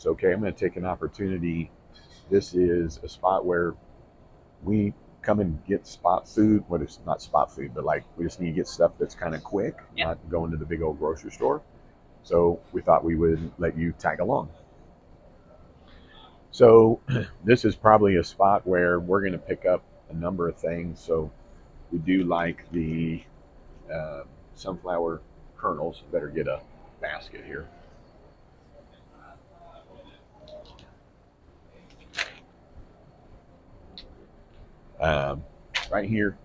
it's okay. I'm going to take an opportunity. This is a spot where we come and get spot food. What is not spot food, but like we just need to get stuff that's kind of quick, not going to the big old grocery store. So we thought we would let you tag along. So this is probably a spot where we're going to pick up a number of things. So we do like the sunflower kernels. Better get a basket here. Um, right here,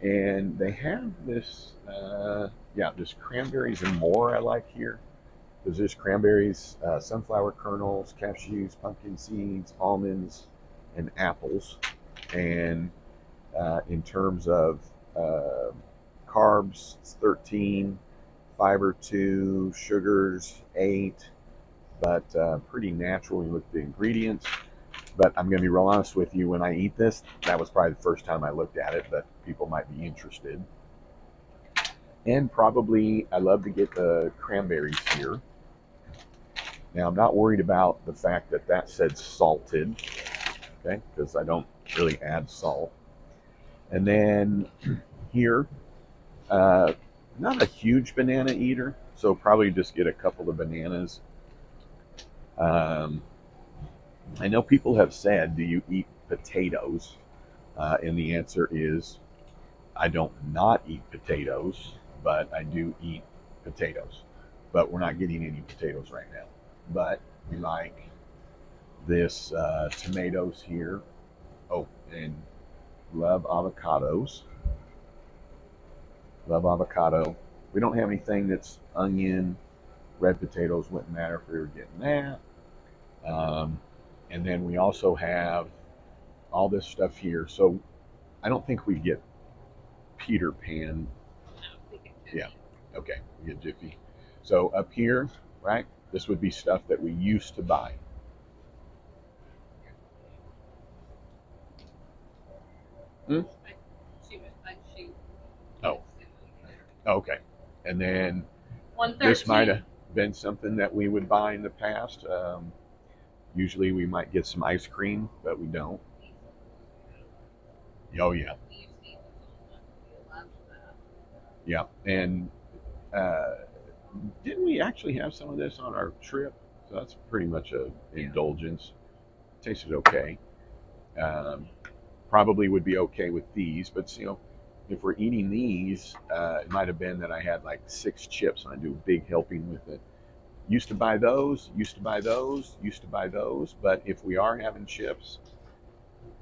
and they have this, this cranberries and more. I like here because there's cranberries, sunflower kernels, cashews, pumpkin seeds, almonds, and apples. And in terms of uh, carbs, it's 13, fiber 2, sugars 8, but pretty natural when you look at the ingredients. But I'm going to be real honest with you, when I eat this, that was probably the first time I looked at it, but people might be interested. And probably I love to get the cranberries here. Now, I'm not worried about the fact that that said salted, okay, because I don't really add salt. And then here, not a huge banana eater, so probably just get a couple of bananas. Um, I know people have said, do you eat potatoes? And the answer is, I don't not eat potatoes, but I do eat potatoes. But we're not getting any potatoes right now. But we like this tomatoes here. Oh, and love avocados. Love avocado. We don't have anything that's onion, red potatoes. Wouldn't matter if we were getting that. And then we also have all this stuff here. So I don't think we get Peter Pan. Yeah. Okay. We get Jiffy. So up here, right? This would be stuff that we used to buy. Hmm? Oh. Okay. And then this might have been something that we would buy in the past. Usually we might get some ice cream, but we don't. Oh yeah, yeah. And uh, didn't we actually have some of this on our trip? So that's pretty much a indulgence. Tasted okay. Um, Probably would be okay with these, but if we're eating these, it might have been that I had like 6 chips and I do a big helping with it. Used to buy those, used to buy those, used to buy those, but if we are having chips,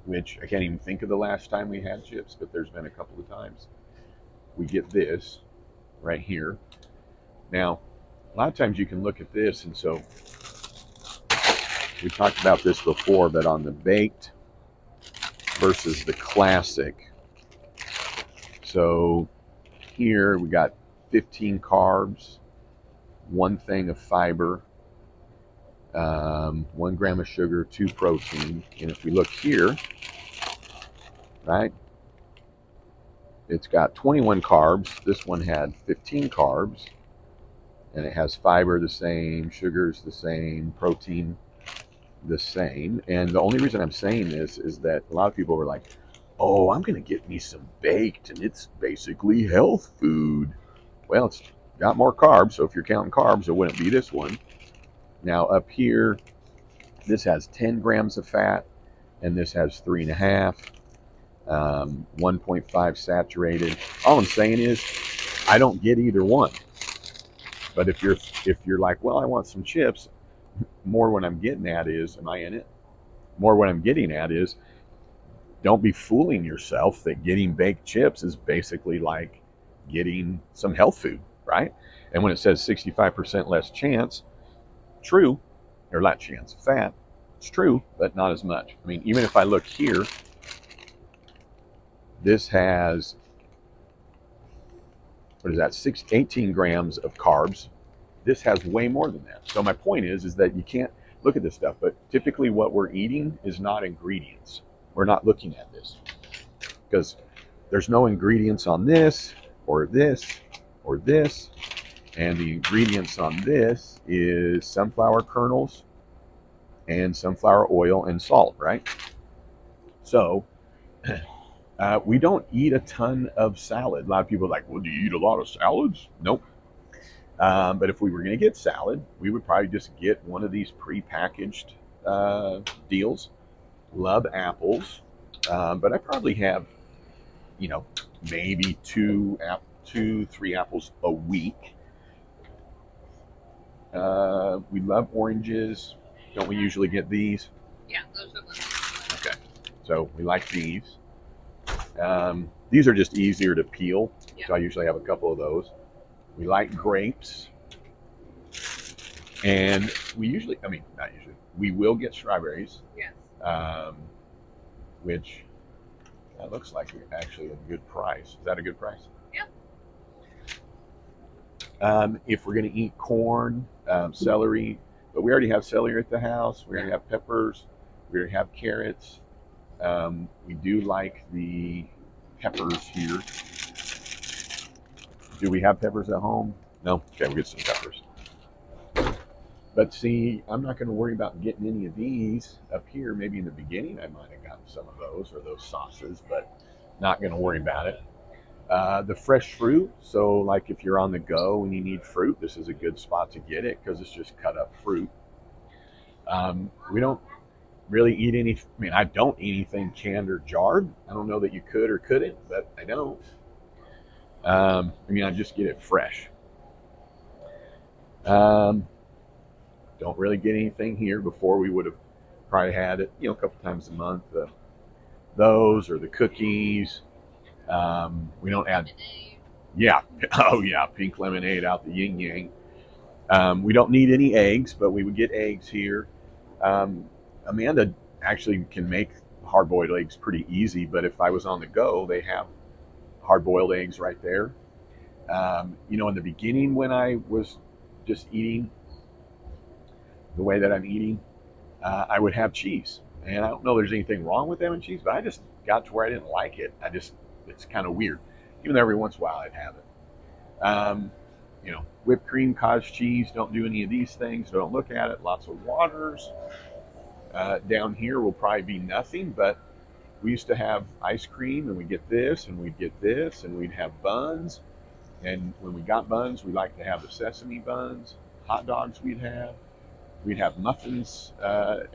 which I can't even think of the last time we had chips, but there's been a couple of times, we get this right here. Now, a lot of times you can look at this, and so we talked about this before, but on the baked versus the classic. So here we got 15 carbs, 1 thing of fiber, 1 gram of sugar, 2 protein. And if we look here, right, it's got 21 carbs. This one had 15 carbs, and it has fiber the same, sugars the same, protein the same. And the only reason I'm saying this is that a lot of people were like, oh, I'm going to get me some baked, and it's basically health food. Well, it's got more carbs, so if you're counting carbs, it wouldn't be this one. Now, up here, this has 10 grams of fat, and this has 3.5, 1.5 saturated. All I'm saying is, I don't get either one. But if you're like, well, I want some chips, more what I'm getting at is, am I in it? More what I'm getting at is, don't be fooling yourself that getting baked chips is basically like getting some health food, right? And when it says 65% less chance, true, or not chance, fat, it's true, but not as much. I mean, even if I look here, this has, what is that, 18 grams of carbs. This has way more than that. So my point is that you can't look at this stuff, but typically what we're eating is not ingredients. We're not looking at this because there's no ingredients on this or this or this. And the ingredients on this is sunflower kernels, and sunflower oil and salt, right? So we don't eat a ton of salad. A lot of people are like, well, do you eat a lot of salads? Nope. But if we were going to get salad, we would probably just get one of these pre-packaged deals. Love apples, but I probably have, you know, maybe two, three apples a week. We love oranges. Don't we usually get these? Yeah, those are the. Okay, so we like these. These are just easier to peel, Yeah. so I usually have a couple of those. We like grapes, and we usually, I mean, not usually, we will get strawberries. Yes. Which that looks like actually a good price. Is that a good price? Yeah. If we're going to eat corn, celery, but we already have celery at the house. We already have peppers. We already have carrots. We do like the peppers here. Do we have peppers at home? No? Okay, we'll get some peppers. But see, I'm not going to worry about getting any of these up here. Maybe in the beginning I might have gotten some of those or those sauces, but not going to worry about it. The fresh fruit, so like if you're on the go and you need fruit, this is a good spot to get it because it's just cut up fruit. We don't really eat any, I mean, I don't eat anything canned or jarred. I don't know that you could or couldn't, but I don't. I mean, I just get it fresh. Don't really get anything here. Before we would have probably had it, you know, a couple times a month. Those or the cookies. We don't add, yeah, oh yeah, pink lemonade out the yin yang. We don't need any eggs, but we would get eggs here. Amanda actually can make hard-boiled eggs pretty easy, but if I was on the go, they have hard-boiled eggs right there. You know, in the beginning when I was just eating the way that I'm eating, I would have cheese. And I don't know there's anything wrong with having cheese, but I just got to where I didn't like it. It's kind of weird. Even though every once in a while I'd have it. You know, whipped cream, cottage cheese, don't do any of these things. Don't look at it. Lots of waters. Down here will probably be nothing, but we used to have ice cream and we'd get this and we'd get this and we'd have buns. And when we got buns, we liked to have the sesame buns. Hot dogs we'd have. We'd have muffins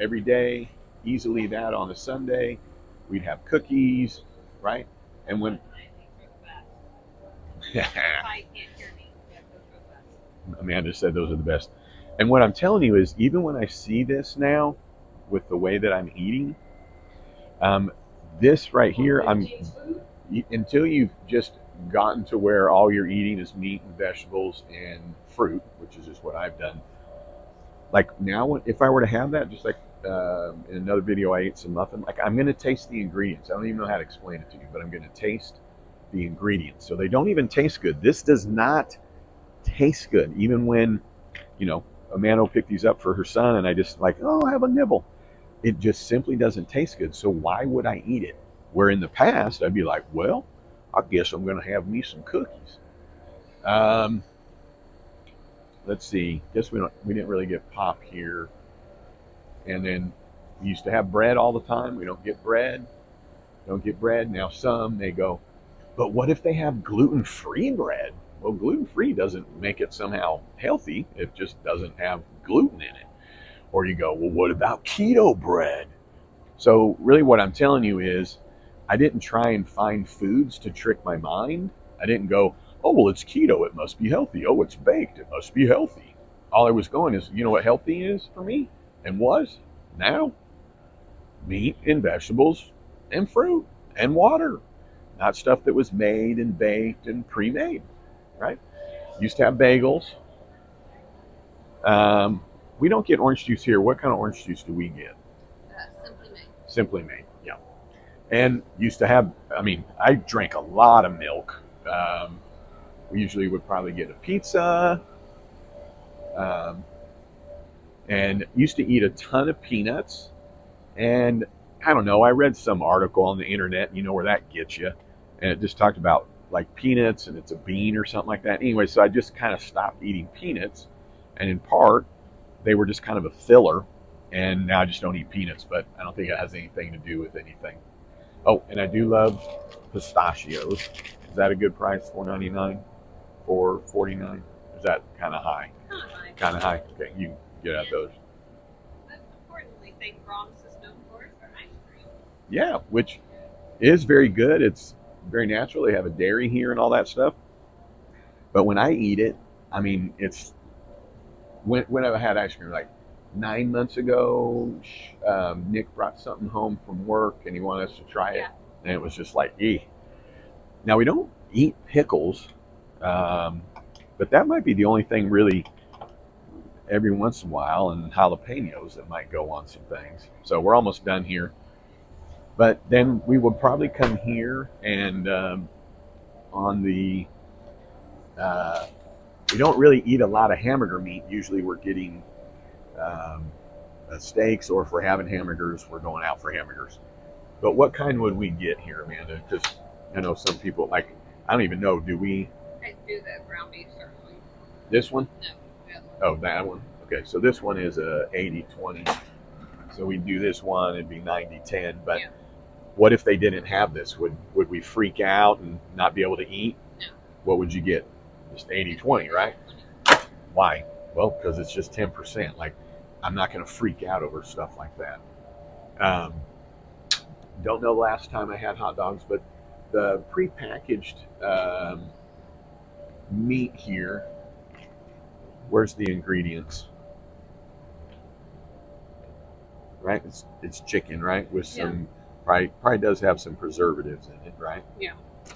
every day, easily that on a Sunday. We'd have cookies, right? And when Amanda said those are the best. And what I'm telling you is, even when I see this now, with the way that I'm eating, this right here, until you've just gotten to where all you're eating is meat and vegetables and fruit, which is just what I've done. Like now, if I were to have that, just like in another video, I ate some muffin. Like I'm going to taste the ingredients. I don't even know how to explain it to you, but I'm going to taste the ingredients. So they don't even taste good. This does not taste good, even when, you know, Amanda will pick these up for her son, and I just like, oh, have a nibble. It just simply doesn't taste good. So why would I eat it? Where in the past I'd be like, well, I guess I'm going to have me some cookies. Let's see. Guess we didn't really get pop here. And then we used to have bread all the time. We don't get bread. Don't get bread. Now some they go, but what if they have gluten-free bread? Well, gluten-free doesn't make it somehow healthy. It just doesn't have gluten in it. Or you go, well, what about keto bread? So really what I'm telling you is I didn't try and find foods to trick my mind. I didn't go, oh, well, it's keto. It must be healthy. Oh, it's baked. It must be healthy. All I was going is, you know what healthy is for me and was now? Meat and vegetables and fruit and water. Not stuff that was made and baked and pre-made, right? Used to have bagels. We don't get orange juice here. What kind of orange juice do we get? Simply made. Simply made, yeah. And used to have, I mean, I drank a lot of milk. We usually would probably get a pizza. And used to eat a ton of peanuts. And I don't know, I read some article on the internet, you know where that gets you. And it just talked about like peanuts and it's a bean or something like that. Anyway, so I just kind of stopped eating peanuts. And in part, they were just kind of a filler. and now I just don't eat peanuts. But I don't think it has anything to do with anything. Oh, and I do love pistachios. Is that a good price? $4.99, $4.49? Is that kind of high? Kind of high. Kind of high. Okay, you can get at those. Most importantly, think Bronx is known for is their ice cream. Yeah, which is very good. It's very natural. They have a dairy here and all that stuff. But when I eat it, I mean, it's when I've had ice cream, like 9 months ago, Nick brought something home from work and he wanted us to try it. Yeah. And it was just like, ee. Now, we don't eat pickles, but that might be the only thing really every once in a while, and jalapenos that might go on some things. So we're almost done here. But then we would probably come here and on the we don't really eat a lot of hamburger meat. Usually we're getting um, steaks, or if we're having hamburgers, we're going out for hamburgers. But what kind would we get here, Amanda? Because I know some people, like, I don't even know, do we, I do the ground beef certainly. this one? No, the other one. Oh, that one? Okay, so this one is a 80-20. So we do this one, it'd be 90-10. But Yeah. what if they didn't have this? Would we freak out and not be able to eat? No. What would you get? Just 80-20, right? Why? Well, because it's just 10%. Like, I'm not going to freak out over stuff like that. Don't know the last time I had hot dogs, but the prepackaged meat here, where's the ingredients? Right? It's chicken, right? With some, probably does have some preservatives in it, right? Yeah.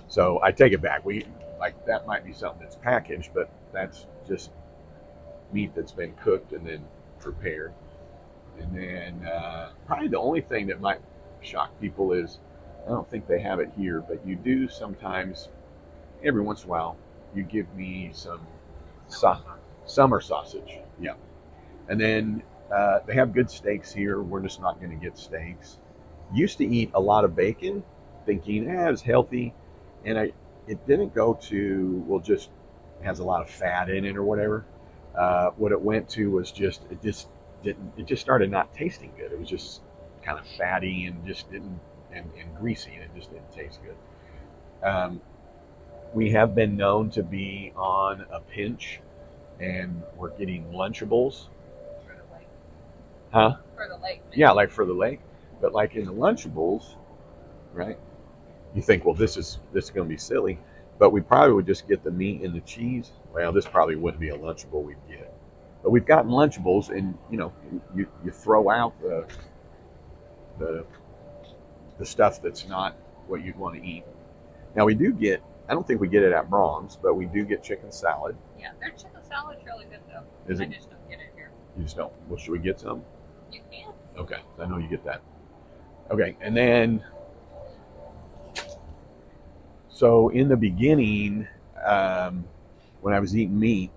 So I take it back. That might be something that's packaged, but that's just meat that's been cooked and then prepared. And then probably the only thing that might shock people is, I don't think they have it here, but you do sometimes, every once in a while, you give me some summer sausage. Yeah. And then they have good steaks here. We're just not going to get steaks. Used to eat a lot of bacon, thinking, it's healthy. And it didn't go to, well, just has a lot of fat in it or whatever. What it went to was it just started not tasting good. It was just kind of fatty and just didn't, and greasy, and it just didn't taste good. We have been known to be on a pinch, and we're getting Lunchables. For the lake. Huh? For the lake. Yeah, like for the lake. But like in the Lunchables, right? You think, well, this is going to be silly, but we probably would just get the meat and the cheese. Well, this probably wouldn't be a Lunchable we'd get, but we've gotten Lunchables, and you throw out the stuff that's not what you'd want to eat. Now we do get. I don't think we get it at Braum's, but we do get chicken salad. Yeah, their chicken salad's really good though. Is I it? just don't get it here. You just don't. Well, should we get some? You can. Okay, I know you get that. Okay, and then so in the beginning, when I was eating meat,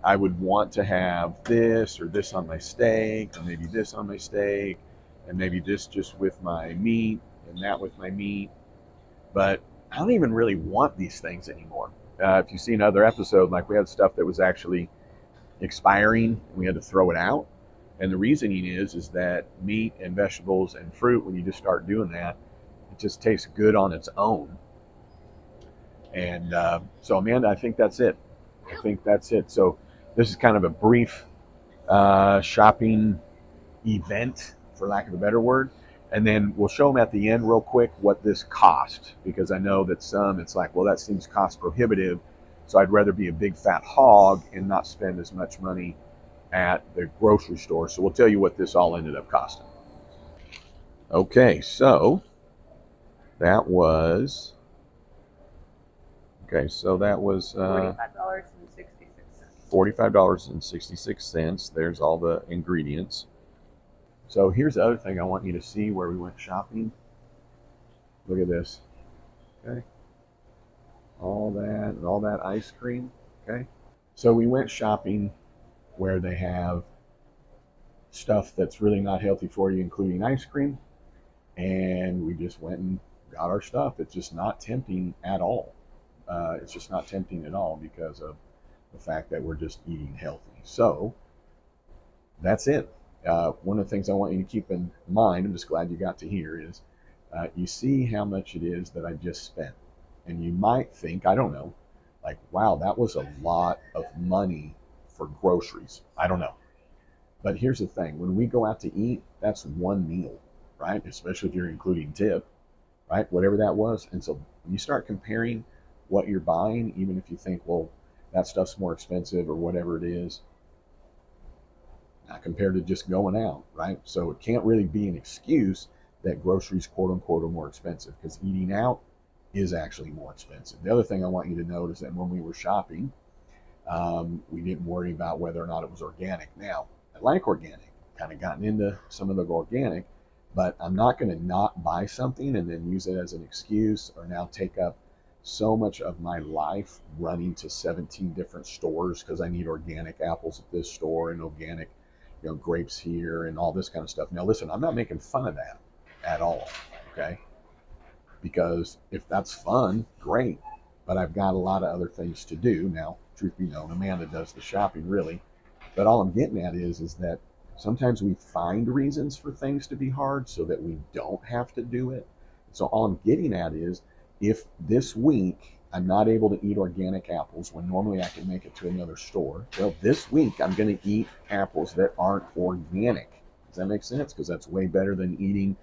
I would want to have this or this on my steak, or maybe this on my steak, and maybe this just with my meat and that with my meat. But I don't even really want these things anymore. If you see another episode, like we had stuff that was actually expiring and we had to throw it out. And the reasoning is that meat and vegetables and fruit, when you just start doing that, it just tastes good on its own. And so, Amanda, I think that's it. I think that's it. So this is kind of a brief shopping event, for lack of a better word. And then we'll show them at the end real quick what this cost, because I know that some, it's like, well, that seems cost prohibitive. So I'd rather be a big fat hog and not spend as much money at the grocery store. So we'll tell you what this all ended up costing. Okay, so that was $45.66. $45.66. There's all the ingredients. So here's the other thing I want you to see where we went shopping. Look at this. Okay. All that ice cream. Okay. So we went shopping where they have stuff that's really not healthy for you, including ice cream. And we just went and got our stuff. It's just not tempting at all. It's just not tempting at all because of the fact that we're just eating healthy. So that's it. One of the things I want you to keep in mind, I'm just glad you got to hear, is you see how much it is that I just spent. And you might think, I don't know, like, wow, that was a lot of money for groceries. I don't know. But here's the thing, when we go out to eat, that's one meal, right? Especially if you're including tip, right? Whatever that was. And so when you start comparing what you're buying, even if you think, well, that stuff's more expensive or whatever it is, compared to just going out, right? So it can't really be an excuse that groceries, quote unquote, are more expensive because eating out is actually more expensive. The other thing I want you to note is that when we were shopping, we didn't worry about whether or not it was organic. Now, I like organic, kind of gotten into some of the organic, but I'm not going to not buy something and then use it as an excuse or now take up so much of my life running to 17 different stores because I need organic apples at this store and organic, grapes here and all this kind of stuff. Now, listen, I'm not making fun of that at all, okay? Because if that's fun, great. But I've got a lot of other things to do. Now, truth be known, Amanda does the shopping really. But all I'm getting at is that sometimes we find reasons for things to be hard so that we don't have to do it. So all I'm getting at is if this week I'm not able to eat organic apples when normally I can make it to another store, well, this week I'm going to eat apples that aren't organic. Does that make sense? Because that's way better than eating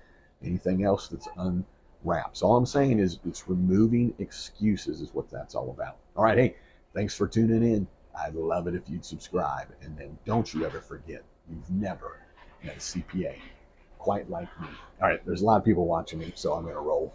anything else that's unwrapped. So all I'm saying is it's removing excuses is what that's all about. All right, hey, thanks for tuning in. I'd love it if you'd subscribe. And then don't you ever forget, you've never met a CPA quite like me. All right, there's a lot of people watching me, so I'm going to roll.